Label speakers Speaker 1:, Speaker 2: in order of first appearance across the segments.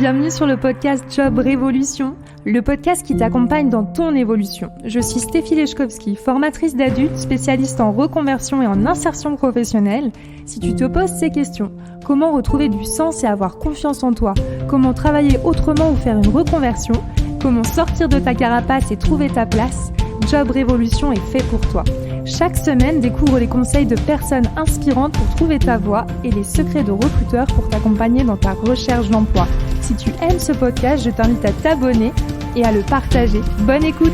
Speaker 1: Bienvenue sur le podcast Job Révolution, le podcast qui t'accompagne dans ton évolution. Je suis Stéphie Lechkowski, formatrice d'adultes, spécialiste en reconversion et en insertion professionnelle. Si tu te poses ces questions, comment retrouver du sens et avoir confiance en toi, comment travailler autrement ou faire une reconversion, comment sortir de ta carapace et trouver ta place, Job Révolution est fait pour toi. Chaque semaine, découvre les conseils de personnes inspirantes pour trouver ta voie et les secrets de recruteurs pour t'accompagner dans ta recherche d'emploi. Si tu aimes ce podcast, je t'invite à t'abonner et à le partager. Bonne écoute!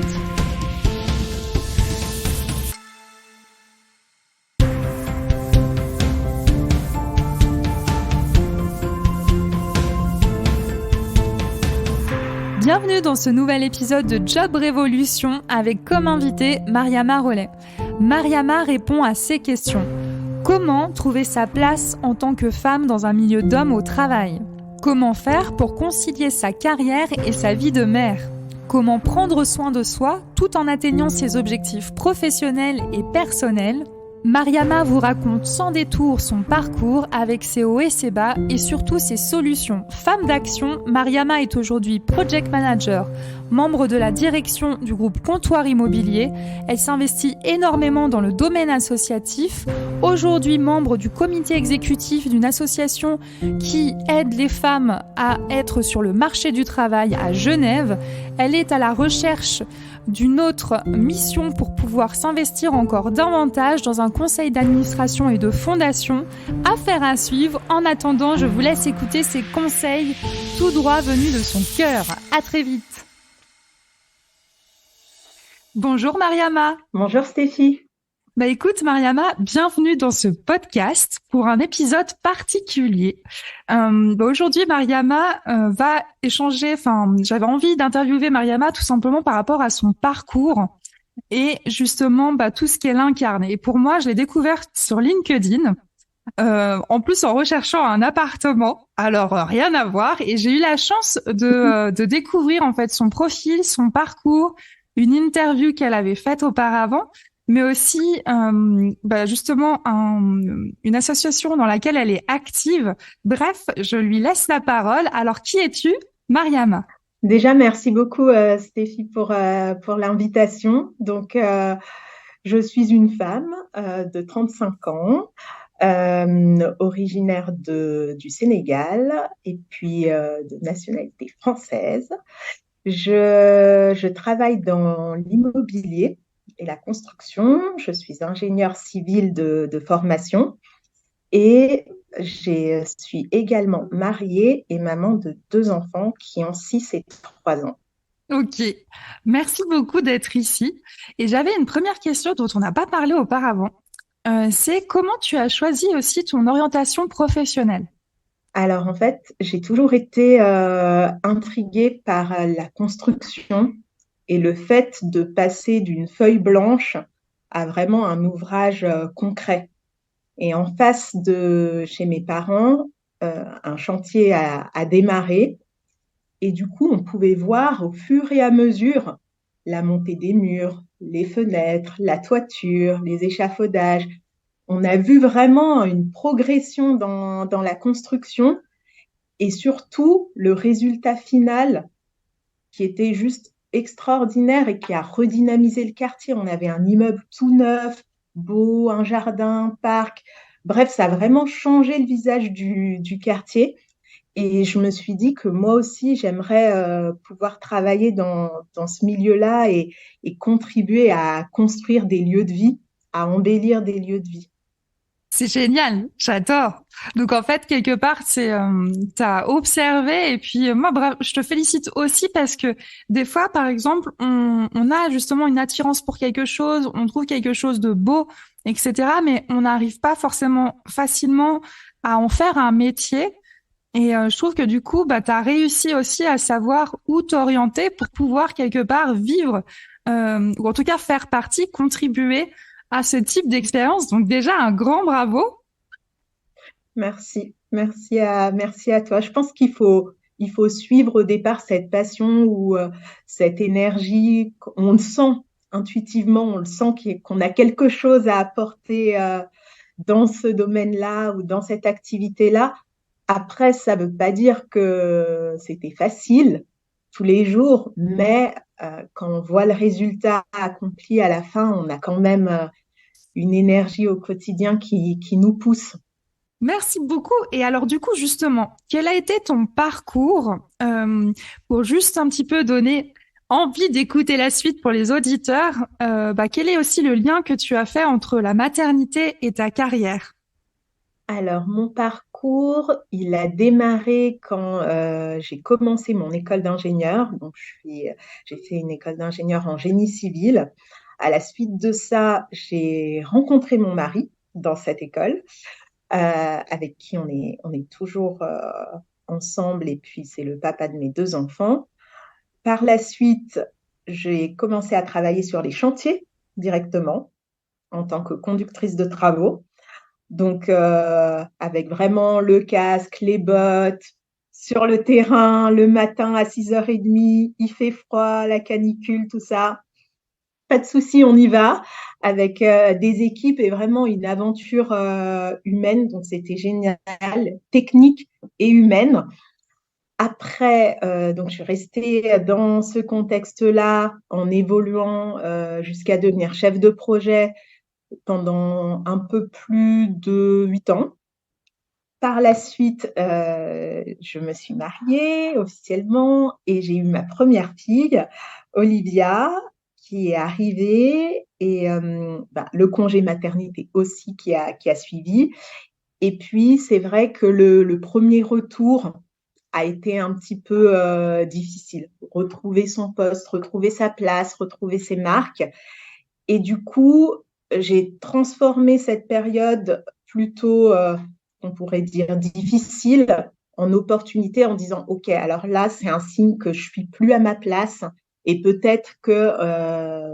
Speaker 1: Bienvenue dans ce nouvel épisode de Job Révolution avec comme invité Mariama Rollet. Mariama répond à ces questions. Comment trouver sa place en tant que femme dans un milieu d'hommes au travail ? Comment faire pour concilier sa carrière et sa vie de mère ? Comment prendre soin de soi tout en atteignant ses objectifs professionnels et personnels ? Mariama vous raconte sans détour son parcours avec ses hauts et ses bas et surtout ses solutions. Femme d'action, Mariama est aujourd'hui Project Manager, membre de la direction du groupe Comptoir Immobilier. Elle s'investit énormément dans le domaine associatif. Aujourd'hui membre du comité exécutif d'une association qui aide les femmes à être sur le marché du travail à Genève. Elle est à la recherche d'une autre mission pour pouvoir s'investir encore davantage dans un conseil d'administration et de fondation. Affaire à suivre. En attendant, je vous laisse écouter ces conseils tout droit venus de son cœur. À très vite. Bonjour Mariama.
Speaker 2: Bonjour Stéphie.
Speaker 1: Écoute Mariama, bienvenue dans ce podcast pour un épisode particulier. Aujourd'hui Mariama va échanger, j'avais envie d'interviewer Mariama tout simplement par rapport à son parcours et justement tout ce qu'elle incarne. Et pour moi, je l'ai découverte sur LinkedIn, en plus en recherchant un appartement, alors rien à voir, et j'ai eu la chance de découvrir en fait son profil, son parcours, une interview qu'elle avait faite auparavant, mais aussi justement une association dans laquelle elle est active. Bref, je lui laisse la parole. Alors, qui es-tu, Mariama ?
Speaker 2: Déjà, merci beaucoup Stéphie pour l'invitation. Donc, je suis une femme de 35 ans, originaire du Sénégal et puis de nationalité française. Je travaille dans l'immobilier et la construction. Je suis ingénieure civile de formation et je suis également mariée et maman de 2 enfants qui ont 6 et 3 ans.
Speaker 1: Ok, merci beaucoup d'être ici. Et j'avais une première question dont on n'a pas parlé auparavant. C'est comment tu as choisi aussi ton orientation professionnelle ?
Speaker 2: Alors en fait, j'ai toujours été intriguée par la construction et le fait de passer d'une feuille blanche à vraiment un ouvrage concret. Et en face de chez mes parents, un chantier a démarré et du coup, on pouvait voir au fur et à mesure la montée des murs, les fenêtres, la toiture, les échafaudages. On a vu vraiment une progression dans la construction et surtout le résultat final qui était juste extraordinaire et qui a redynamisé le quartier. On avait un immeuble tout neuf, beau, un jardin, un parc. Bref, ça a vraiment changé le visage du quartier. Et je me suis dit que moi aussi, j'aimerais pouvoir travailler dans ce milieu-là et contribuer à construire des lieux de vie, à embellir des lieux de vie.
Speaker 1: C'est génial, j'adore. Donc en fait, quelque part, t'as observé et puis moi, bref, je te félicite aussi parce que des fois, par exemple, on a justement une attirance pour quelque chose, on trouve quelque chose de beau, etc. Mais on n'arrive pas forcément facilement à en faire un métier. Et je trouve que du coup, t'as réussi aussi à savoir où t'orienter pour pouvoir quelque part vivre, ou en tout cas faire partie, contribuer à ce type d'expérience. Donc déjà, un grand bravo.
Speaker 2: Merci à toi. Je pense qu'il faut suivre au départ cette passion ou cette énergie. On le sent intuitivement, on le sent qu'on a quelque chose à apporter dans ce domaine-là ou dans cette activité-là. Après, ça veut pas dire que c'était facile tous les jours, mais quand on voit le résultat accompli à la fin, on a quand même une énergie au quotidien qui nous pousse.
Speaker 1: Merci beaucoup. Et alors, du coup, justement, quel a été ton parcours pour juste un petit peu donner envie d'écouter la suite pour les auditeurs? Quel est aussi le lien que tu as fait entre la maternité et ta carrière?
Speaker 2: Alors, mon parcours, il a démarré quand j'ai commencé mon école d'ingénieur. Donc, j'ai fait une école d'ingénieur en génie civil. À la suite de ça, j'ai rencontré mon mari dans cette école, avec qui on est toujours ensemble. Et puis, c'est le papa de mes 2 enfants. Par la suite, j'ai commencé à travailler sur les chantiers directement en tant que conductrice de travaux. Donc, avec vraiment le casque, les bottes, sur le terrain, le matin à 6h30, il fait froid, la canicule, tout ça. Pas de souci, on y va avec des équipes et vraiment une aventure humaine. Donc, c'était génial, technique et humaine. Après, donc je suis restée dans ce contexte-là en évoluant jusqu'à devenir chef de projet pendant un peu plus de 8 ans. Par la suite, je me suis mariée officiellement et j'ai eu ma première fille, Olivia, qui est arrivée et le congé maternité aussi qui a suivi. Et puis, c'est vrai que le premier retour a été un petit peu difficile. Retrouver son poste, retrouver sa place, retrouver ses marques. Et du coup, j'ai transformé cette période plutôt, on pourrait dire, difficile en opportunité en disant, OK, alors là, c'est un signe que je suis plus à ma place et peut-être que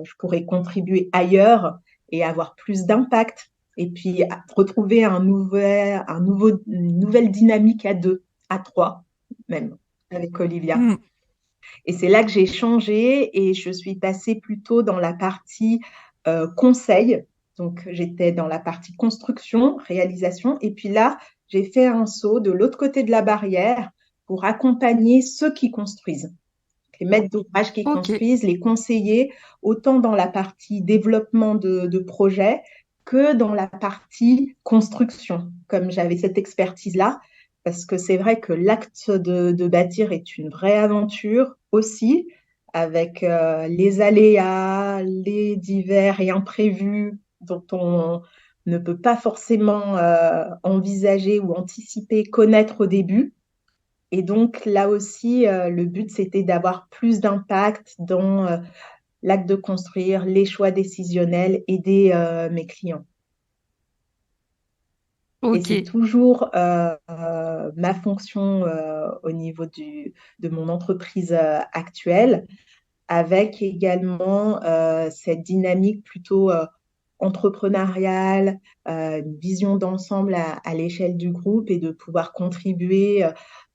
Speaker 2: je pourrais contribuer ailleurs et avoir plus d'impact. Et puis, retrouver une nouvelle dynamique à 2, à 3 même, avec Olivia.
Speaker 1: Hmm.
Speaker 2: Et c'est là que j'ai changé et je suis passée plutôt dans la partie conseil. Donc, j'étais dans la partie construction, réalisation. Et puis là, j'ai fait un saut de l'autre côté de la barrière pour accompagner ceux qui construisent, les maîtres d'ouvrage qui
Speaker 1: Ok.
Speaker 2: construisent, les conseiller, autant dans la partie développement de projet que dans la partie construction, comme j'avais cette expertise-là, parce que c'est vrai que l'acte de bâtir est une vraie aventure aussi, avec les aléas, les divers et imprévus dont on ne peut pas forcément envisager ou anticiper, connaître au début. Et donc là aussi, le but, c'était d'avoir plus d'impact dans l'acte de construire, les choix décisionnels, aider mes clients. Et
Speaker 1: Ok.
Speaker 2: c'est toujours ma fonction au niveau de mon entreprise actuelle, avec également cette dynamique plutôt entrepreneuriale, une vision d'ensemble à l'échelle du groupe et de pouvoir contribuer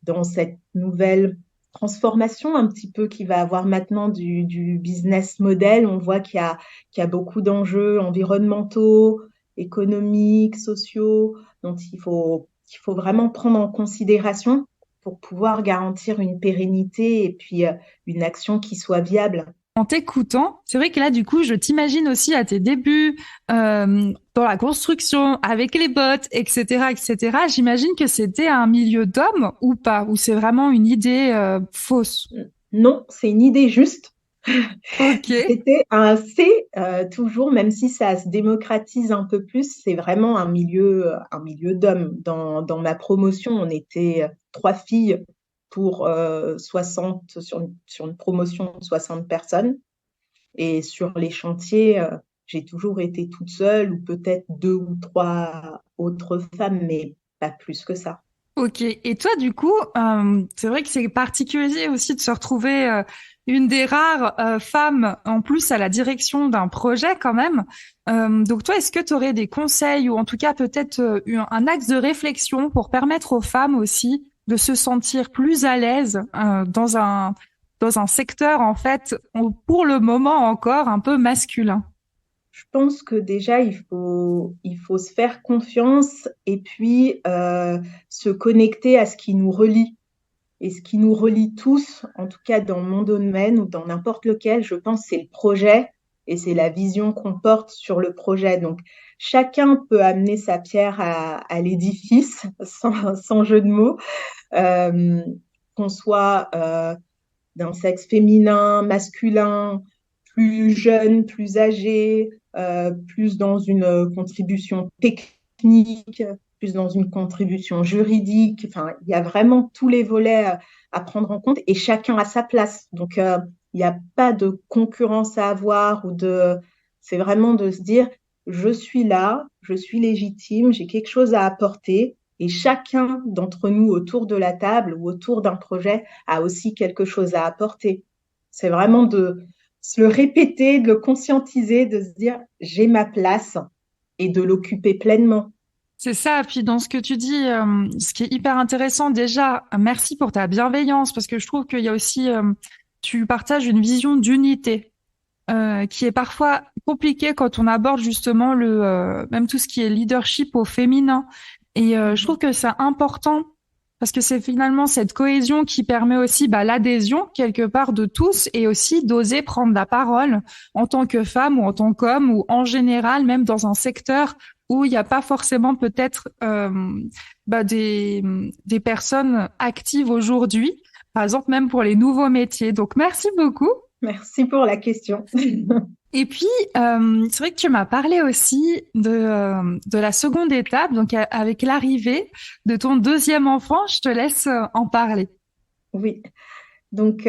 Speaker 2: dans cette nouvelle transformation un petit peu qui va avoir maintenant du business model. On voit qu'il y a beaucoup d'enjeux environnementaux, économiques, sociaux, dont il faut vraiment prendre en considération pour pouvoir garantir une pérennité et puis une action qui soit viable.
Speaker 1: En t'écoutant, c'est vrai que là, du coup, je t'imagine aussi à tes débuts dans la construction, avec les bottes, etc., etc. J'imagine que c'était un milieu d'hommes ou pas, ou c'est vraiment une idée fausse.
Speaker 2: Non, c'est une idée juste.
Speaker 1: Ok.
Speaker 2: C'est toujours, même si ça se démocratise un peu plus, c'est vraiment un milieu d'hommes. Dans ma promotion, on était 3 filles pour 60, sur une promotion de 60 personnes. Et sur les chantiers, j'ai toujours été toute seule ou peut-être 2 ou 3 autres femmes, mais pas plus que ça.
Speaker 1: Ok. Et toi, du coup, c'est vrai que c'est particulier aussi de se retrouver une des rares femmes en plus à la direction d'un projet quand même. Donc toi, est-ce que tu aurais des conseils ou en tout cas peut-être un axe de réflexion pour permettre aux femmes aussi de se sentir plus à l'aise dans un secteur en fait pour le moment encore un peu masculin?
Speaker 2: Je pense que déjà, il faut se faire confiance et puis se connecter à ce qui nous relie. Et ce qui nous relie tous, en tout cas dans mon domaine ou dans n'importe lequel, je pense, c'est le projet et c'est la vision qu'on porte sur le projet. Donc, chacun peut amener sa pierre à l'édifice, sans jeu de mots, euh, qu'on soit d'un sexe féminin, masculin, plus jeune, plus âgé, plus dans une contribution technique, plus dans une contribution juridique. Enfin, il y a vraiment tous les volets à prendre en compte et chacun a sa place. Donc, il n'y a pas de concurrence à avoir ou de. C'est vraiment de se dire, je suis là, je suis légitime, j'ai quelque chose à apporter. Et chacun d'entre nous autour de la table ou autour d'un projet a aussi quelque chose à apporter. C'est vraiment de se le répéter, de le conscientiser, de se dire j'ai ma place et de l'occuper pleinement.
Speaker 1: C'est ça. Puis dans ce que tu dis, ce qui est hyper intéressant, déjà, merci pour ta bienveillance, parce que je trouve qu'il y a aussi, tu partages une vision d'unité. Qui est parfois compliqué quand on aborde justement même tout ce qui est leadership au féminin. Et je trouve que c'est important parce que c'est finalement cette cohésion qui permet aussi l'adhésion quelque part de tous et aussi d'oser prendre la parole en tant que femme ou en tant qu'homme ou en général même dans un secteur où il n'y a pas forcément peut-être des personnes actives aujourd'hui, par exemple même pour les nouveaux métiers. Donc merci beaucoup.
Speaker 2: Merci pour la question.
Speaker 1: Et puis, c'est vrai que tu m'as parlé aussi de la seconde étape, donc avec l'arrivée de ton deuxième enfant. Je te laisse en parler.
Speaker 2: Oui, donc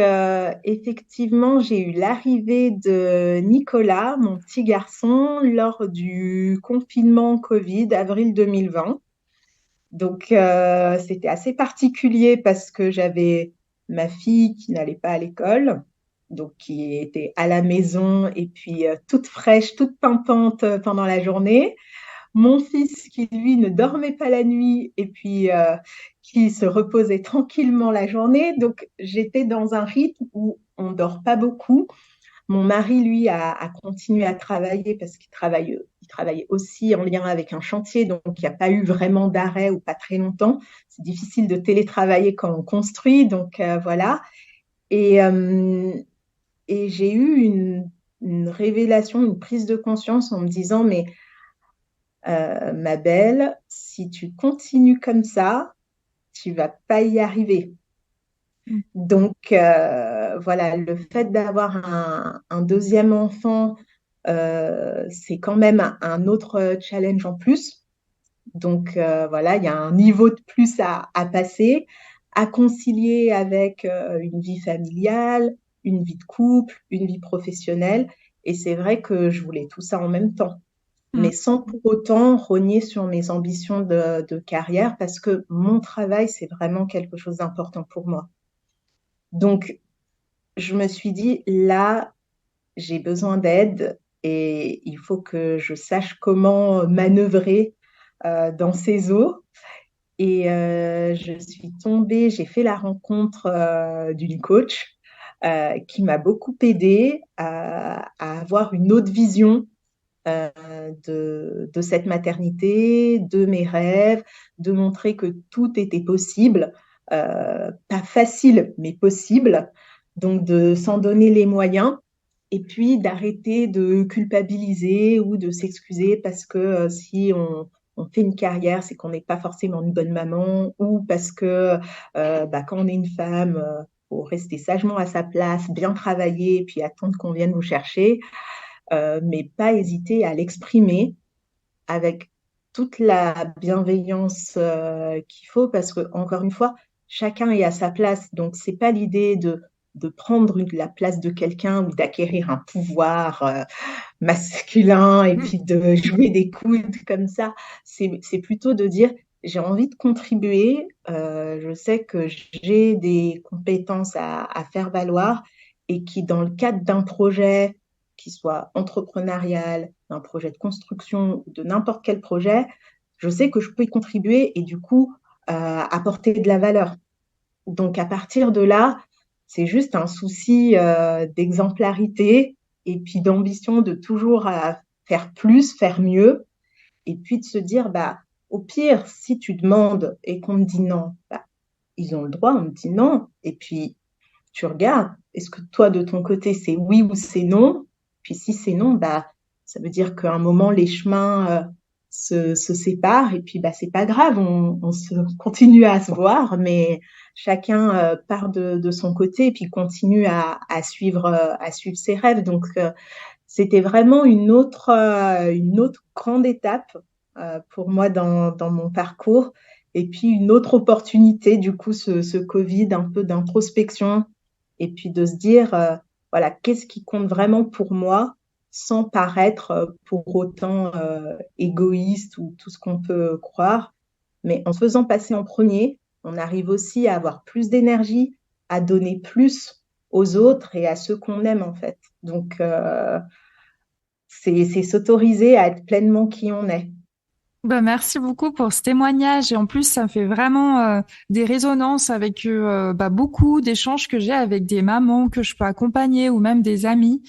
Speaker 2: effectivement, j'ai eu l'arrivée de Nicolas, mon petit garçon, lors du confinement Covid, avril 2020. Donc c'était assez particulier parce que j'avais ma fille qui n'allait pas à l'école, donc qui était à la maison et puis toute fraîche, toute pimpante pendant la journée. Mon fils qui, lui, ne dormait pas la nuit et puis qui se reposait tranquillement la journée. Donc, j'étais dans un rythme où on ne dort pas beaucoup. Mon mari, lui, a continué à travailler parce il travaillait aussi en lien avec un chantier, donc il n'y a pas eu vraiment d'arrêt ou pas très longtemps. C'est difficile de télétravailler quand on construit, donc voilà. Et, euh, et j'ai eu une révélation, une prise de conscience en me disant, mais ma belle, si tu continues comme ça, tu vas pas y arriver.
Speaker 1: Mm.
Speaker 2: Donc voilà, le fait d'avoir un deuxième enfant, c'est quand même un autre challenge en plus. Donc voilà, il y a un niveau de plus à passer, à concilier avec une vie familiale, une vie de couple, une vie professionnelle. Et c'est vrai que je voulais tout ça en même temps,
Speaker 1: Mm.
Speaker 2: mais sans pour autant rogner sur mes ambitions de carrière parce que mon travail, c'est vraiment quelque chose d'important pour moi. Donc, je me suis dit, là, j'ai besoin d'aide et il faut que je sache comment manœuvrer dans ces eaux. Et je suis tombée, j'ai fait la rencontre d'une coach qui m'a beaucoup aidée à avoir une autre vision de cette maternité, de mes rêves, de montrer que tout était possible, pas facile, mais possible. Donc de s'en donner les moyens et puis d'arrêter de culpabiliser ou de s'excuser parce que si on fait une carrière, c'est qu'on n'est pas forcément une bonne maman ou parce que quand on est une femme, faut rester sagement à sa place, bien travailler et puis attendre qu'on vienne vous chercher, mais pas hésiter à l'exprimer avec toute la bienveillance qu'il faut parce que encore une fois, chacun est à sa place. Donc c'est pas l'idée de prendre la place de quelqu'un ou d'acquérir un pouvoir masculin et puis de jouer des coudes comme ça. C'est plutôt de dire j'ai envie de contribuer, je sais que j'ai des compétences à faire valoir et qui, dans le cadre d'un projet qui soit entrepreneurial, d'un projet de construction ou de n'importe quel projet, je sais que je peux y contribuer et du coup apporter de la valeur. Donc à partir de là, c'est juste un souci d'exemplarité et puis d'ambition de toujours faire plus, faire mieux, et puis de se dire, bah, au pire, si tu demandes et qu'on te dit non, bah, ils ont le droit, on te dit non, et puis tu regardes, est-ce que toi, de ton côté, c'est oui ou c'est non? Puis si c'est non, bah, ça veut dire qu'à un moment, les chemins se séparent et puis bah, c'est pas grave, on se continue à se voir, mais chacun part de son côté et puis continue à suivre ses rêves. Donc, c'était vraiment une autre grande étape pour moi dans mon parcours. Et puis une autre opportunité, du coup, ce Covid, un peu d'introspection, et puis de se dire, voilà, qu'est-ce qui compte vraiment pour moi sans paraître pour autant égoïste ou tout ce qu'on peut croire. Mais en se faisant passer en premier, on arrive aussi à avoir plus d'énergie, à donner plus aux autres et à ceux qu'on aime en fait. Donc, c'est s'autoriser à être pleinement qui on est.
Speaker 1: Bah, merci beaucoup pour ce témoignage et en plus ça me fait vraiment des résonances avec bah, beaucoup d'échanges que j'ai avec des mamans que je peux accompagner ou même des amis.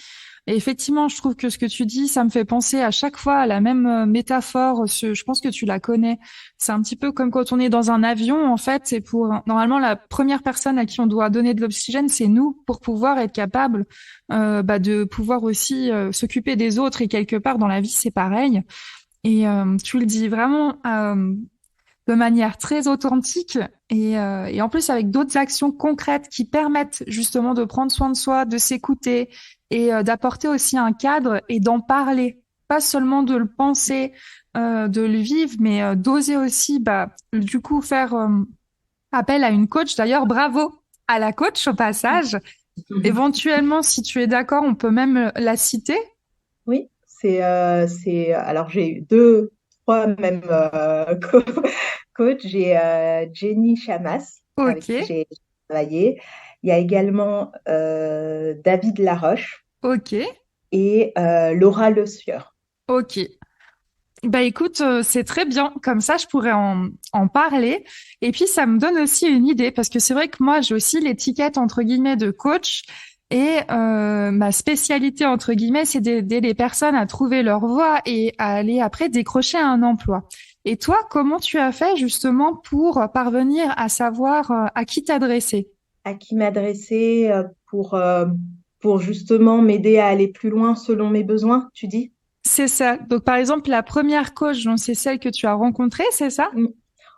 Speaker 1: Et effectivement, je trouve que ce que tu dis, ça me fait penser à chaque fois à la même métaphore. Je pense que tu la connais. C'est un petit peu comme quand on est dans un avion, en fait. C'est pour normalement la première personne à qui on doit donner de l'oxygène, c'est nous pour pouvoir être capable bah, de pouvoir aussi s'occuper des autres. Et quelque part dans la vie, c'est pareil. Et tu le dis vraiment de manière très authentique et en plus avec d'autres actions concrètes qui permettent justement de prendre soin de soi, de s'écouter et d'apporter aussi un cadre et d'en parler, pas seulement de le penser, de le vivre, mais d'oser aussi, bah, du coup, faire appel à une coach. D'ailleurs, bravo à la coach au passage. Éventuellement, si tu es d'accord, on peut même la citer.
Speaker 2: Oui, alors j'ai eu deux, trois même coachs. J'ai Jenny Chamas avec
Speaker 1: Ok,
Speaker 2: qui j'ai travaillé. Il y a également David Laroche
Speaker 1: ok,
Speaker 2: et Laura Le Sueur.
Speaker 1: ok. Bah écoute, c'est très bien. Comme ça, je pourrais en parler. Et puis, ça me donne aussi une idée, parce que c'est vrai que moi, j'ai aussi l'étiquette, entre guillemets, de coach. Et ma spécialité, entre guillemets, c'est d'aider les personnes à trouver leur voie et à aller après décrocher un emploi. Et toi, comment tu as fait justement pour parvenir à savoir à qui t'adresser?
Speaker 2: À qui m'adresser pour justement m'aider à aller plus loin selon mes besoins, tu dis?
Speaker 1: C'est ça. Donc, par exemple, la première coach, donc c'est celle que tu as rencontrée, c'est ça?
Speaker 2: Mm.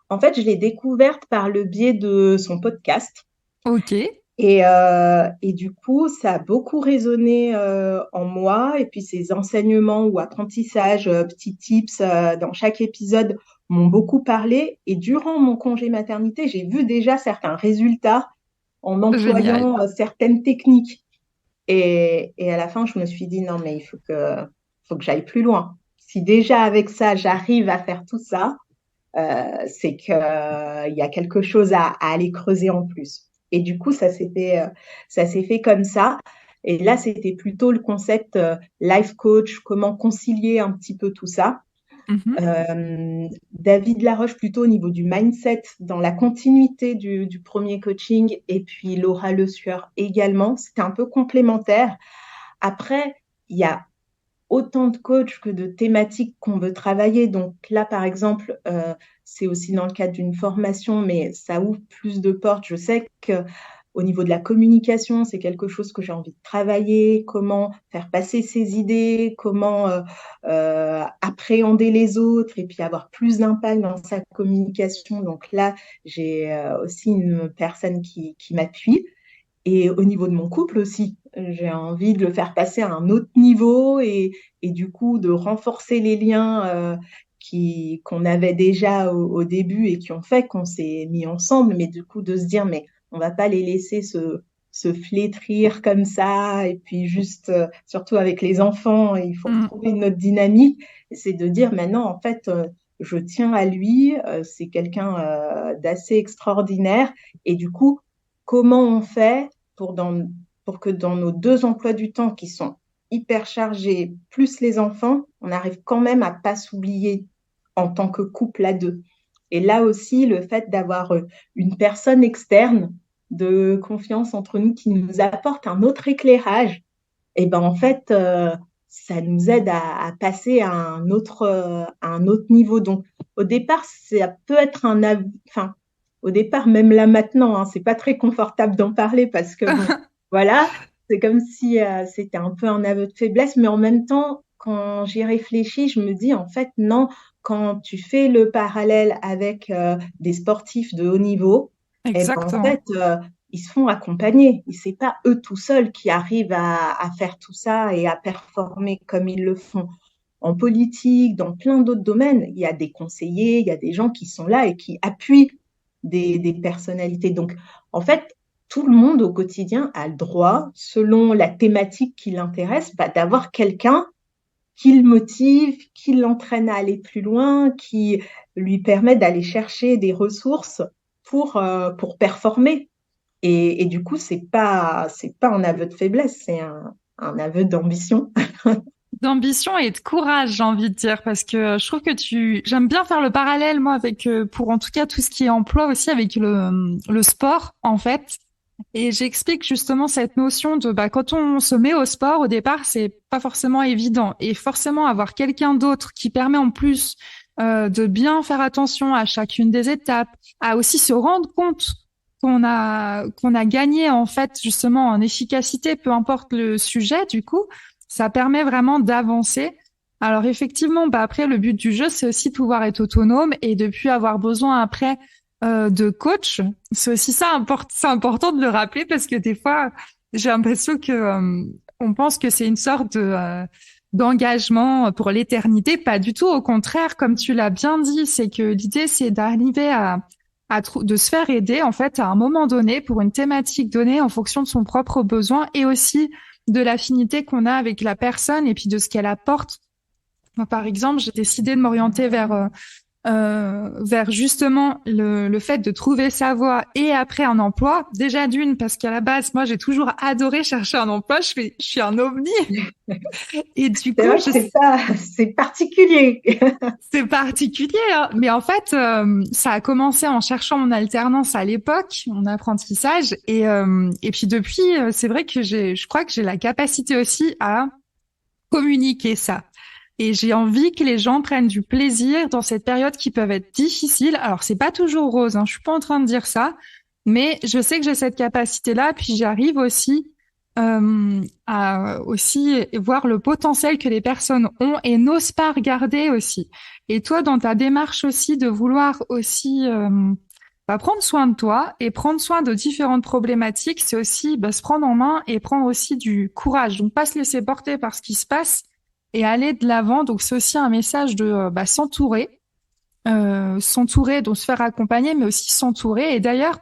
Speaker 2: En fait, je l'ai découverte par le biais de son podcast.
Speaker 1: Ok,
Speaker 2: Et du coup, ça a beaucoup résonné en moi. Et puis, ces enseignements ou apprentissages, petits tips dans chaque épisode m'ont beaucoup parlé. Et durant mon congé maternité, j'ai vu déjà certains résultats en
Speaker 1: génial.
Speaker 2: employant certaines techniques. Et à la fin, je me suis dit, non, mais faut que j'aille plus loin. Si déjà avec ça, j'arrive à faire tout ça, c'est qu'il y a quelque chose à aller creuser en plus. Et du coup, ça s'est fait comme ça. Et là, c'était plutôt le concept life coach, comment concilier un petit peu tout ça.
Speaker 1: Mhm.
Speaker 2: David Laroche plutôt au niveau du mindset, dans la continuité du premier coaching, et puis Laura Le Sueur également. C'était un peu complémentaire. Après, il y a autant de coachs que de thématiques qu'on veut travailler. Donc là, par exemple, c'est aussi dans le cadre d'une formation, mais ça ouvre plus de portes. Je sais que au niveau de la communication, c'est quelque chose que j'ai envie de travailler, comment faire passer ses idées, comment appréhender les autres et puis avoir plus d'impact dans sa communication. Donc là, j'ai aussi une personne qui m'appuie. Et au niveau de mon couple aussi, j'ai envie de le faire passer à un autre niveau et du coup de renforcer les liens qu'on avait déjà au début et qui ont fait qu'on s'est mis ensemble, mais du coup de se dire, mais on va pas les laisser se flétrir comme ça, et puis juste, surtout avec les enfants, il faut
Speaker 1: Mm.
Speaker 2: retrouver une autre dynamique. Et c'est de dire, maintenant, en fait, je tiens à lui, c'est quelqu'un d'assez extraordinaire, et du coup, comment on fait pour, pour que dans nos deux emplois du temps qui sont hyper chargés, plus les enfants, on arrive quand même à pas s'oublier en tant que couple à deux. Et là aussi, le fait d'avoir une personne externe de confiance entre nous qui nous apporte un autre éclairage, et ben en fait, ça nous aide à passer à un autre niveau. Donc, au départ, ça peut être enfin, au départ, même là maintenant, hein, c'est pas très confortable d'en parler parce que bon, voilà, c'est comme si c'était un peu un aveu de faiblesse, mais en même temps, quand j'y réfléchis, je me dis en fait non, quand tu fais le parallèle avec des sportifs de haut niveau, eh ben, en
Speaker 1: Exactement.
Speaker 2: fait, ils se font accompagner. C'est pas eux tout seuls qui arrivent à faire tout ça et à performer comme ils le font. En politique, dans plein d'autres domaines, il y a des conseillers, il y a des gens qui sont là et qui appuient des personnalités. Donc, en fait, tout le monde au quotidien a le droit, selon la thématique qui l'intéresse, bah, d'avoir quelqu'un qui le motive, qui l'entraîne à aller plus loin, qui lui permet d'aller chercher des ressources pour performer. Et du coup, c'est pas un aveu de faiblesse, c'est un aveu d'ambition.
Speaker 1: D'ambition et de courage, j'ai envie de dire, parce que je trouve que j'aime bien faire le parallèle, moi, avec, pour en tout cas tout ce qui est emploi aussi, avec le sport, en fait. Et j'explique justement cette notion de, bah, quand on se met au sport, au départ, c'est pas forcément évident. Et forcément, avoir quelqu'un d'autre qui permet en plus, de bien faire attention à chacune des étapes, à aussi se rendre compte qu'on a gagné, en fait, justement, en efficacité, peu importe le sujet, du coup, ça permet vraiment d'avancer. Alors effectivement, bah après le but du jeu, c'est aussi de pouvoir être autonome et de plus avoir besoin après de coach. C'est aussi ça c'est important de le rappeler parce que des fois, j'ai l'impression que on pense que c'est une sorte de d'engagement pour l'éternité. Pas du tout. Au contraire, comme tu l'as bien dit, c'est que l'idée c'est d'arriver de se faire aider en fait à un moment donné pour une thématique donnée en fonction de son propre besoin et aussi de l'affinité qu'on a avec la personne et puis de ce qu'elle apporte. Moi, par exemple, j'ai décidé de m'orienter vers justement le fait de trouver sa voie et après un emploi. Déjà d'une, parce qu'à la base, moi, j'ai toujours adoré chercher un emploi. Je suis un ovni. Et du
Speaker 2: C'est
Speaker 1: coup,
Speaker 2: vrai que c'est particulier.
Speaker 1: c'est particulier, hein. Mais en fait, ça a commencé en cherchant mon alternance à l'époque, mon apprentissage. Et puis depuis, c'est vrai que je crois que j'ai la capacité aussi à communiquer ça. Et j'ai envie que les gens prennent du plaisir dans cette période qui peuvent être difficiles. Alors, c'est pas toujours rose, hein, je suis pas en train de dire ça, mais je sais que j'ai cette capacité-là, puis j'arrive aussi à aussi voir le potentiel que les personnes ont et n'osent pas regarder aussi. Et toi, dans ta démarche aussi de vouloir aussi bah, prendre soin de toi et prendre soin de différentes problématiques, c'est aussi bah, se prendre en main et prendre aussi du courage. Donc, pas se laisser porter par ce qui se passe et aller de l'avant. Donc, c'est aussi un message de bah, s'entourer, donc se faire accompagner, mais aussi s'entourer. Et d'ailleurs,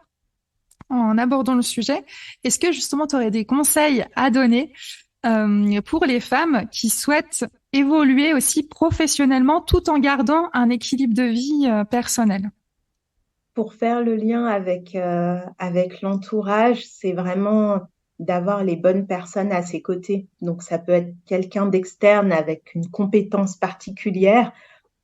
Speaker 1: en abordant le sujet, est-ce que justement tu aurais des conseils à donner pour les femmes qui souhaitent évoluer aussi professionnellement tout en gardant un équilibre de vie personnel?
Speaker 2: Pour faire le lien avec l'entourage, c'est vraiment d'avoir les bonnes personnes à ses côtés. Donc, ça peut être quelqu'un d'externe avec une compétence particulière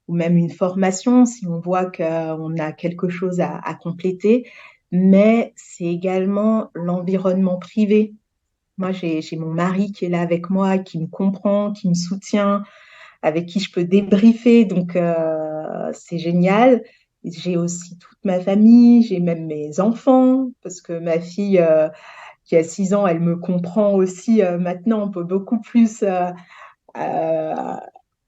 Speaker 2: ou même une formation si on voit qu'on a quelque chose à compléter. Mais c'est également l'environnement privé. Moi, j'ai mon mari qui est là avec moi, qui me comprend, qui me soutient, avec qui je peux débriefer. Donc, c'est génial. J'ai aussi toute ma famille, j'ai même mes enfants, parce que ma fille qui a 6 ans, elle me comprend aussi maintenant. On peut beaucoup plus euh,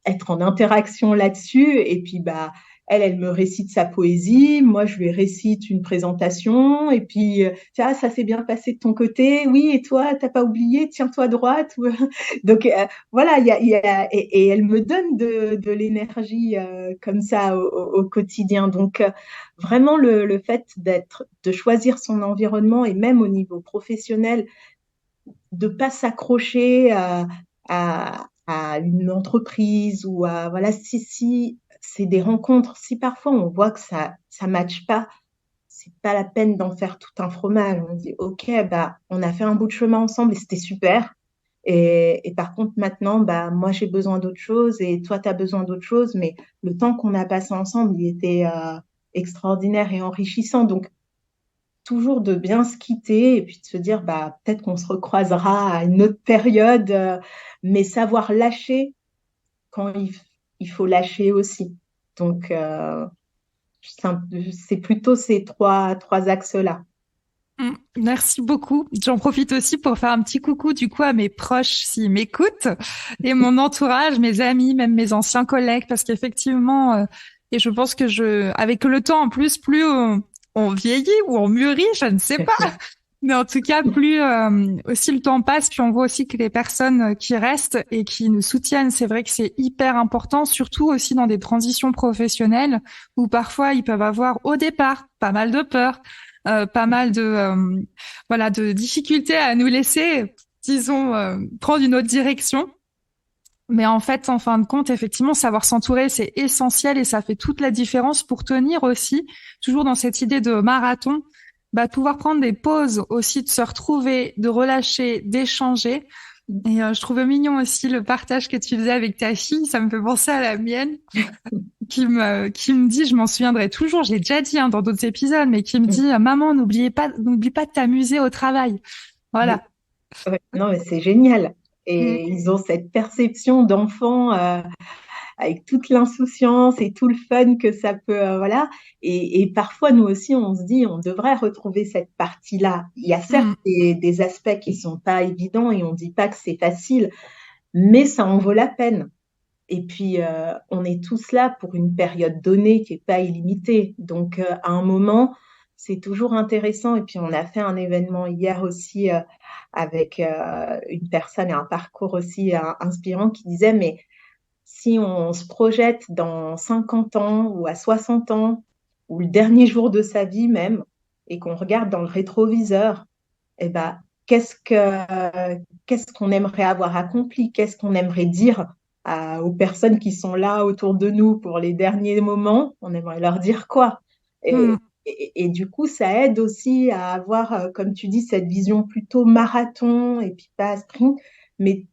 Speaker 2: être en interaction là-dessus. Et puis, bah, elle me récite sa poésie. Moi, je lui récite une présentation. Et puis, tiens, ça s'est bien passé de ton côté. Oui, et toi, t'as pas oublié, tiens-toi droite. Donc, voilà, et elle me donne de l'énergie comme ça au quotidien. Donc, vraiment, le fait de choisir son environnement et même au niveau professionnel, de pas s'accrocher à une entreprise ou à voilà si c'est des rencontres, si parfois on voit que ça matche pas, c'est pas la peine d'en faire tout un fromage. On dit ok, bah on a fait un bout de chemin ensemble et c'était super. Et par contre maintenant, bah moi j'ai besoin d'autre chose et toi tu as besoin d'autre chose, mais le temps qu'on a passé ensemble, il était extraordinaire et enrichissant. Donc toujours de bien se quitter et puis de se dire, bah, peut-être qu'on se recroisera à une autre période, mais savoir lâcher quand il faut lâcher aussi. Donc, c'est plutôt ces trois axes-là.
Speaker 1: Merci beaucoup. J'en profite aussi pour faire un petit coucou du coup à mes proches s'ils m'écoutent et mon entourage, mes amis, même mes anciens collègues, parce qu'effectivement, et je pense que avec le temps en plus, plus on vieillit ou on mûrit, je ne sais pas, mais en tout cas, plus aussi le temps passe, puis on voit aussi que les personnes qui restent et qui nous soutiennent, c'est vrai que c'est hyper important, surtout aussi dans des transitions professionnelles où parfois ils peuvent avoir au départ pas mal de peur, pas mal de voilà de difficultés à nous laisser, disons, prendre une autre direction. Mais en fait, en fin de compte, effectivement, savoir s'entourer, c'est essentiel et ça fait toute la différence pour tenir aussi, toujours dans cette idée de marathon, bah, pouvoir prendre des pauses aussi, de se retrouver, de relâcher, d'échanger. Et je trouvais mignon aussi le partage que tu faisais avec ta fille. Ça me fait penser à la mienne qui me dit, je m'en souviendrai toujours, je l'ai déjà dit dans d'autres épisodes, mais qui me dit, maman, n'oublie pas de t'amuser au travail. Voilà.
Speaker 2: Ouais, non, mais c'est génial.
Speaker 1: Mm.
Speaker 2: Et ils ont cette perception d'enfant avec toute l'insouciance et tout le fun que ça peut, voilà. Et parfois, nous aussi, on se dit, on devrait retrouver cette partie-là. Il y a certes
Speaker 1: Mm.
Speaker 2: des aspects qui sont pas évidents et on dit pas que c'est facile, mais ça en vaut la peine. Et puis, on est tous là pour une période donnée qui est pas illimitée. Donc, à un moment, c'est toujours intéressant. Et puis, on a fait un événement hier aussi avec une personne et un parcours aussi inspirant qui disait, mais si on se projette dans 50 ans ou à 60 ans, ou le dernier jour de sa vie même, et qu'on regarde dans le rétroviseur, eh ben, qu'est-ce qu'on aimerait avoir accompli? Qu'est-ce qu'on aimerait dire aux personnes qui sont là autour de nous pour les derniers moments? On aimerait leur dire quoi? Et,
Speaker 1: Mm.
Speaker 2: et du coup, ça aide aussi à avoir, comme tu dis, cette vision plutôt marathon et puis pas sprint, mais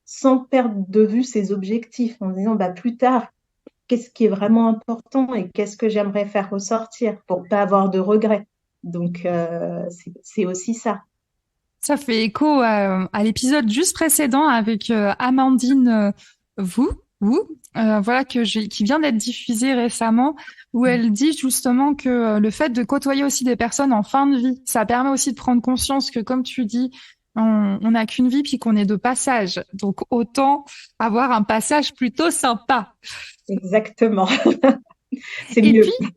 Speaker 2: sans perdre de vue ses objectifs, en se disant bah, plus tard, qu'est-ce qui est vraiment important et qu'est-ce que j'aimerais faire ressortir pour pas avoir de regrets. Donc, c'est aussi ça.
Speaker 1: Ça fait écho à l'épisode juste précédent avec Amandine Vous, vous voilà qui vient d'être diffusé récemment, où elle dit justement que le fait de côtoyer aussi des personnes en fin de vie, ça permet aussi de prendre conscience que, comme tu dis, on n'a qu'une vie puis qu'on est de passage. Donc autant avoir un passage plutôt sympa.
Speaker 2: Exactement. C'est
Speaker 1: Et
Speaker 2: mieux.
Speaker 1: puis,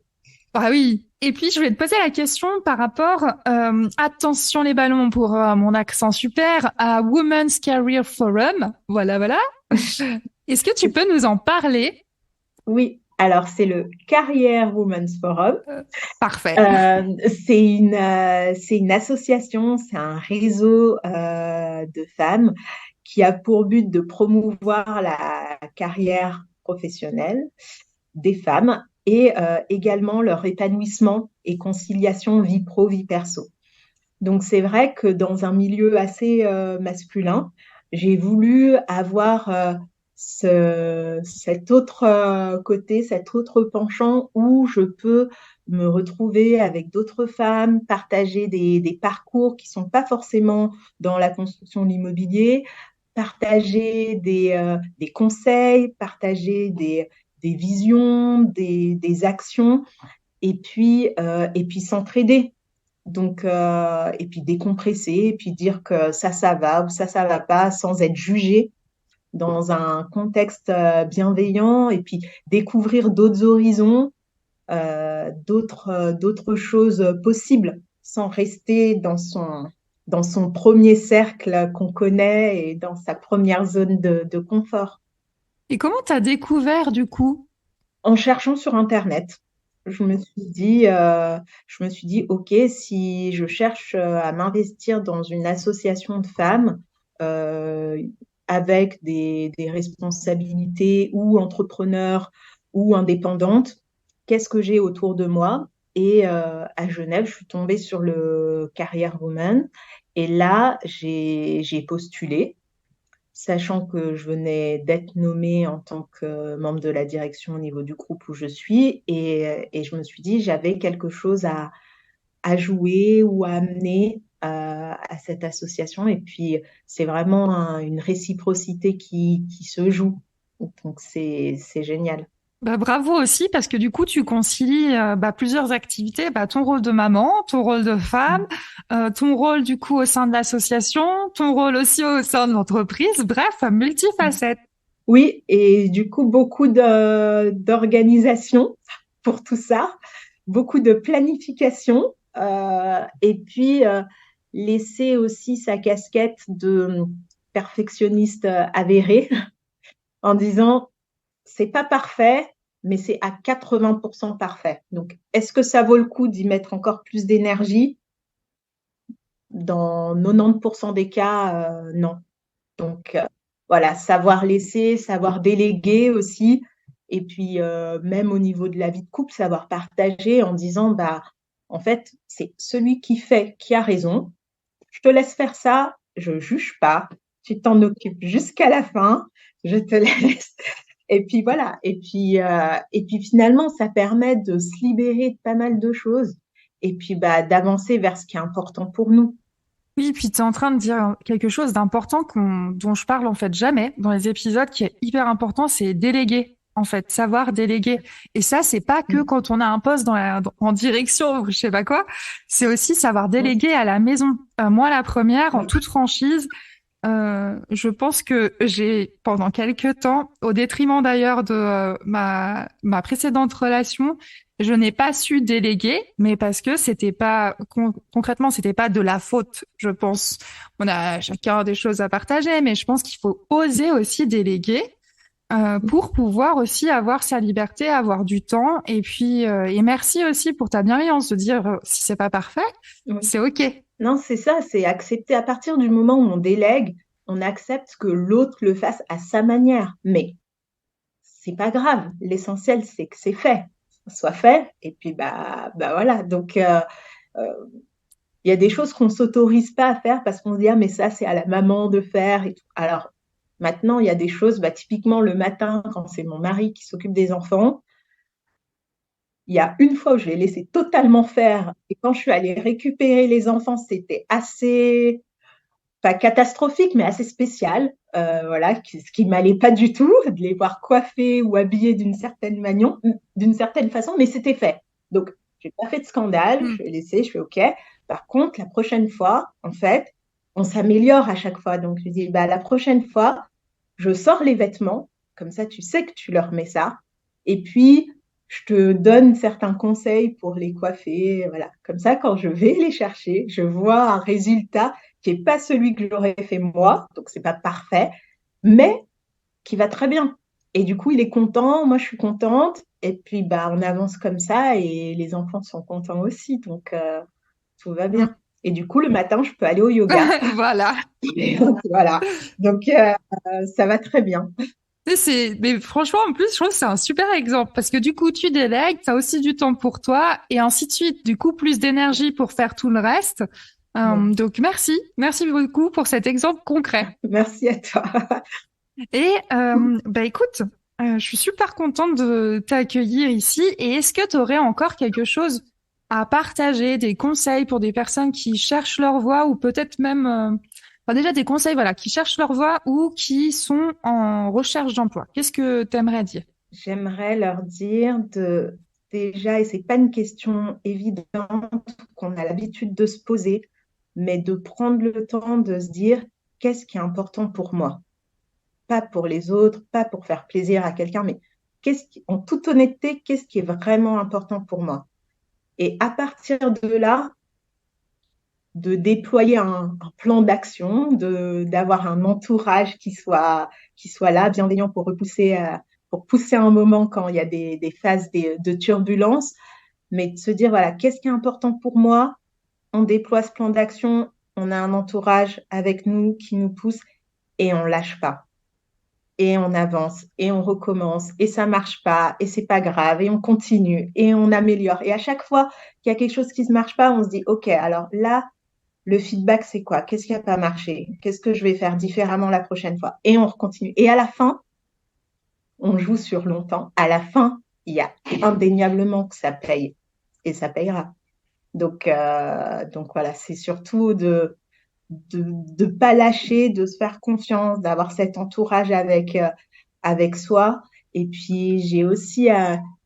Speaker 1: ah oui. Et puis, je vais te poser la question par rapport, attention les ballons pour mon accent super, à Women's Career Forum. Voilà, voilà. Est-ce que tu peux nous en parler?
Speaker 2: Oui. Alors, c'est le Carrière Women's Forum.
Speaker 1: Euh, Parfait.
Speaker 2: Euh, c'est une association, c'est un réseau de femmes qui a pour but de promouvoir la carrière professionnelle des femmes et également leur épanouissement et conciliation vie pro, vie perso. Donc c'est vrai que dans un milieu assez masculin, j'ai voulu avoir cet autre côté, cet autre penchant où je peux me retrouver avec d'autres femmes, partager des parcours qui sont pas forcément dans la construction de l'immobilier, partager des conseils, partager des visions, des actions, et puis s'entraider. Donc, et puis décompresser, et puis dire que ça va ou ça va pas, sans être jugé dans un contexte bienveillant, et puis découvrir d'autres horizons, d'autres choses possibles, sans rester dans son premier cercle qu'on connaît et dans sa première zone de confort.
Speaker 1: Et comment t'as découvert du coup?
Speaker 2: En cherchant sur Internet, je me suis dit, OK, si je cherche à m'investir dans une association de femmes euh, avec des responsabilités ou entrepreneurs ou indépendantes, qu'est-ce que j'ai autour de moi? Et à Genève, je suis tombée sur le Career Woman. Et là, j'ai postulé, sachant que je venais d'être nommée en tant que membre de la direction au niveau du groupe où je suis. Et je me suis dit, j'avais quelque chose à jouer ou à amener à cette association. Et puis, c'est vraiment une réciprocité qui se joue. Donc, c'est génial.
Speaker 1: Bah, bravo aussi parce que du coup tu concilies plusieurs activités, ton rôle de maman, ton rôle de femme, ton rôle du coup au sein de l'association, ton rôle aussi au sein de l'entreprise, bref, multifacette.
Speaker 2: Oui, et du coup, beaucoup d'organisation pour tout ça, beaucoup de planification, et puis laisser aussi sa casquette de perfectionniste avéré en disant, c'est pas parfait, mais c'est à 80% parfait. Donc, est-ce que ça vaut le coup d'y mettre encore plus d'énergie? Dans 90% des cas, non. Donc, voilà, savoir laisser, savoir déléguer aussi. Et puis, même au niveau de la vie de couple, savoir partager en disant, bah, en fait, c'est celui qui fait qui a raison. Je te laisse faire ça, je juge pas. Tu t'en occupes jusqu'à la fin. Je te laisse. Et puis voilà. Et puis finalement, ça permet de se libérer de pas mal de choses. Et puis, bah, d'avancer vers ce qui est important pour nous.
Speaker 1: Oui, puis tu es en train de dire quelque chose d'important dont je parle en fait jamais dans les épisodes qui est hyper important, c'est déléguer. En fait, savoir déléguer. Et ça, c'est pas que quand on a un poste en direction ou je sais pas quoi. C'est aussi savoir déléguer à la maison. Moi, la première, en toute franchise, je pense que j'ai, pendant quelques temps, au détriment d'ailleurs de ma précédente relation, je n'ai pas su déléguer, mais parce que c'était pas, concrètement, c'était pas de la faute, je pense. On a chacun des choses à partager, mais je pense qu'il faut oser aussi déléguer. Pour pouvoir aussi avoir sa liberté, avoir du temps, et puis et merci aussi pour ta bienveillance de dire si c'est pas parfait,
Speaker 2: Oui.
Speaker 1: c'est ok.
Speaker 2: Non, c'est ça, c'est accepter. À partir du moment où on délègue, on accepte que l'autre le fasse à sa manière. Mais c'est pas grave. L'essentiel, c'est que c'est fait, soit fait. Et puis, bah voilà. Donc, euh, il y a des choses qu'on s'autorise pas à faire parce qu'on se dit, ah, mais ça, c'est à la maman de faire et tout. Alors, maintenant, il y a des choses, bah, typiquement le matin, quand c'est mon mari qui s'occupe des enfants, il y a une fois où je l'ai laissé totalement faire. Et quand je suis allée récupérer les enfants, c'était assez, pas catastrophique, mais assez spécial. Voilà, ce qui m'allait pas du tout, de les voir coiffés ou habillés d'une certaine façon, mais c'était fait. Donc, j'ai pas fait de scandale, je l'ai laissé, je fais OK. Par contre, la prochaine fois, en fait, on s'améliore à chaque fois. Donc, je dis, bah, la prochaine fois, je sors les vêtements, comme ça, tu sais que tu leur mets ça. Et puis, je te donne certains conseils pour les coiffer. Voilà. Comme ça, quand je vais les chercher, je vois un résultat qui est pas celui que j'aurais fait moi, donc c'est pas parfait, mais qui va très bien. Et du coup, il est content, moi je suis contente, et puis bah on avance comme ça et les enfants sont contents aussi, donc tout va bien. Et du coup, le matin, je peux aller au yoga.
Speaker 1: Voilà.
Speaker 2: Voilà. Donc ça va très bien.
Speaker 1: Mais franchement, en plus, je trouve que c'est un super exemple parce que du coup, tu délègues, tu as aussi du temps pour toi et ainsi de suite. Du coup, plus d'énergie pour faire tout le reste. Donc, merci beaucoup pour cet exemple concret.
Speaker 2: Merci à toi.
Speaker 1: Et écoute, je suis super contente de t'accueillir ici. Et est-ce que tu aurais encore quelque chose à partager, des conseils pour des personnes qui cherchent leur voie ou peut-être même, enfin déjà des conseils, voilà, qui cherchent leur voie ou qui sont en recherche d'emploi. Qu'est-ce que tu aimerais dire?
Speaker 2: J'aimerais leur dire de déjà, et c'est pas une question évidente qu'on a l'habitude de se poser, mais de prendre le temps de se dire qu'est-ce qui est important pour moi, pas pour les autres, pas pour faire plaisir à quelqu'un, mais en toute honnêteté, qu'est-ce qui est vraiment important pour moi? Et à partir de là, de déployer un plan d'action, d'avoir un entourage qui soit là, bienveillant pour pousser un moment quand il y a des phases de turbulence, mais de se dire, voilà, qu'est-ce qui est important pour moi? On déploie ce plan d'action, on a un entourage avec nous qui nous pousse et on lâche pas. Et on avance et on recommence et ça marche pas et c'est pas grave et on continue et on améliore. Et à chaque fois qu'il y a quelque chose qui se marche pas, on se dit, OK, alors là, le feedback, c'est quoi? Qu'est-ce qui n'a pas marché? Qu'est-ce que je vais faire différemment la prochaine fois? Et on continue. Et à la fin, on joue sur longtemps. À la fin, il y a indéniablement que ça paye. Et ça payera. Donc voilà, c'est surtout de pas lâcher, de se faire confiance, d'avoir cet entourage avec soi. Et puis, j'ai aussi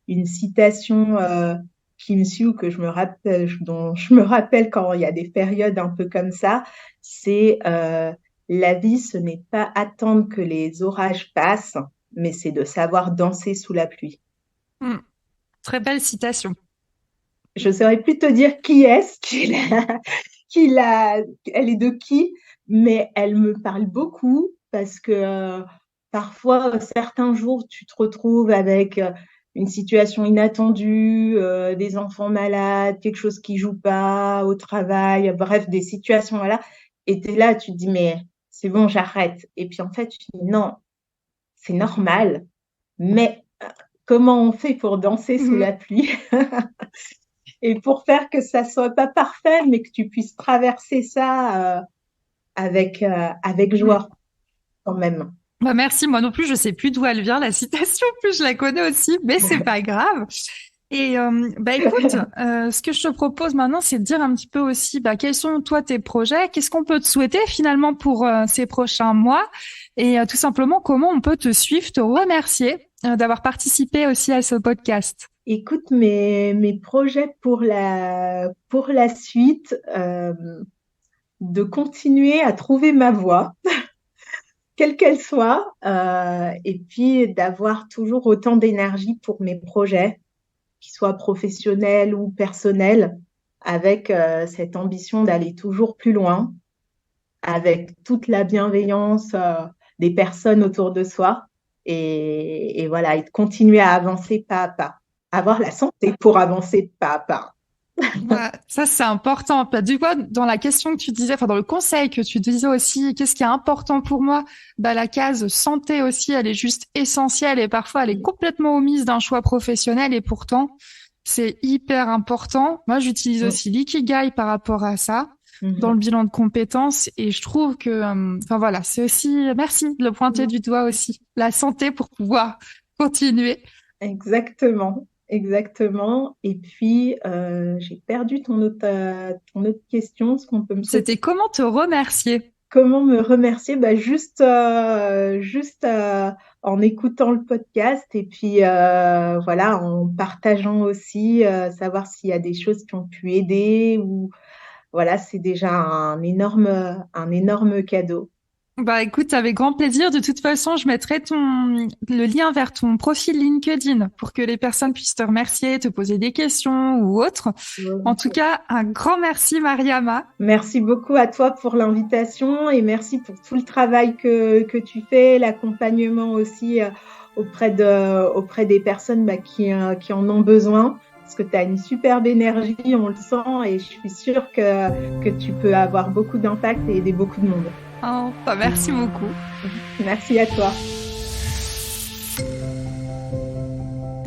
Speaker 2: une citation qui me suit ou que je me rappelle, dont je me rappelle quand il y a des périodes un peu comme ça, c'est la vie, ce n'est pas attendre que les orages passent, mais c'est de savoir danser sous la pluie.
Speaker 1: Très belle citation.
Speaker 2: Je saurais plus te dire qui est-ce, elle est de qui, mais elle me parle beaucoup parce que parfois, certains jours, tu te retrouves avec une situation inattendue, des enfants malades, quelque chose qui joue pas au travail, bref, des situations, voilà. Et tu es là, tu te dis, mais c'est bon, j'arrête. Et puis en fait, tu te dis, non, c'est normal, mais comment on fait pour danser sous la pluie et pour faire que ça soit pas parfait, mais que tu puisses traverser ça avec joie quand même.
Speaker 1: Bah merci, moi non plus, je sais plus d'où elle vient la citation, plus je la connais aussi, mais c'est pas grave. Et bah écoute, ce que je te propose maintenant, c'est de dire un petit peu aussi, bah quels sont toi tes projets, qu'est-ce qu'on peut te souhaiter finalement pour ces prochains mois, et tout simplement comment on peut te suivre, te remercier d'avoir participé aussi à ce podcast.
Speaker 2: Écoute, mes projets pour la suite, de continuer à trouver ma voie, quelle qu'elle soit, et puis d'avoir toujours autant d'énergie pour mes projets, qu'ils soient professionnels ou personnels, avec cette ambition d'aller toujours plus loin, avec toute la bienveillance des personnes autour de soi, et voilà, et de continuer à avancer pas à pas. Avoir la santé pour avancer pas à pas.
Speaker 1: Bah, ça, c'est important. Bah, du coup, dans la question que tu disais, enfin, dans le conseil que tu disais aussi, qu'est-ce qui est important pour moi? Bah, la case santé aussi, elle est juste essentielle et parfois elle est complètement omise d'un choix professionnel et pourtant, c'est hyper important. Moi, j'utilise aussi l'ikigai par rapport à ça dans le bilan de compétences et je trouve que, enfin voilà, c'est aussi, merci de le pointer du doigt aussi, la santé pour pouvoir continuer.
Speaker 2: Exactement. Exactement. Et puis, j'ai perdu ton autre question. Ce qu'on peut me
Speaker 1: C'était comment te remercier?
Speaker 2: Comment me remercier? Bah, juste en écoutant le podcast et puis voilà, en partageant aussi, savoir s'il y a des choses qui ont pu aider ou voilà, c'est déjà un énorme cadeau.
Speaker 1: Bah écoute, avec grand plaisir. De toute façon, je mettrai le lien vers ton profil LinkedIn pour que les personnes puissent te remercier, te poser des questions ou autres. En tout cas, un grand merci Mariama.
Speaker 2: Merci beaucoup à toi pour l'invitation et merci pour tout le travail que tu fais, l'accompagnement aussi auprès des personnes qui en ont besoin. Parce que tu as une superbe énergie, on le sent, et je suis sûre que tu peux avoir beaucoup d'impact et aider beaucoup de monde.
Speaker 1: Oh, bah merci beaucoup.
Speaker 2: Merci à toi.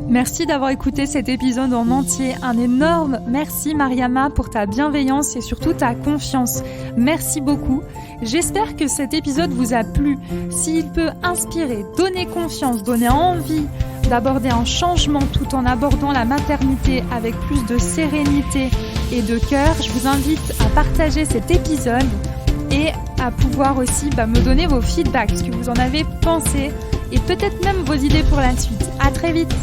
Speaker 1: Merci d'avoir écouté cet épisode en entier. Un énorme merci Mariama pour ta bienveillance et surtout ta confiance. Merci beaucoup. J'espère que cet épisode vous a plu. S'il peut inspirer, donner confiance, donner envie d'aborder un changement tout en abordant la maternité avec plus de sérénité et de cœur, je vous invite à partager cet épisode et à pouvoir aussi me donner vos feedbacks, ce que vous en avez pensé et peut-être même vos idées pour la suite. À très vite!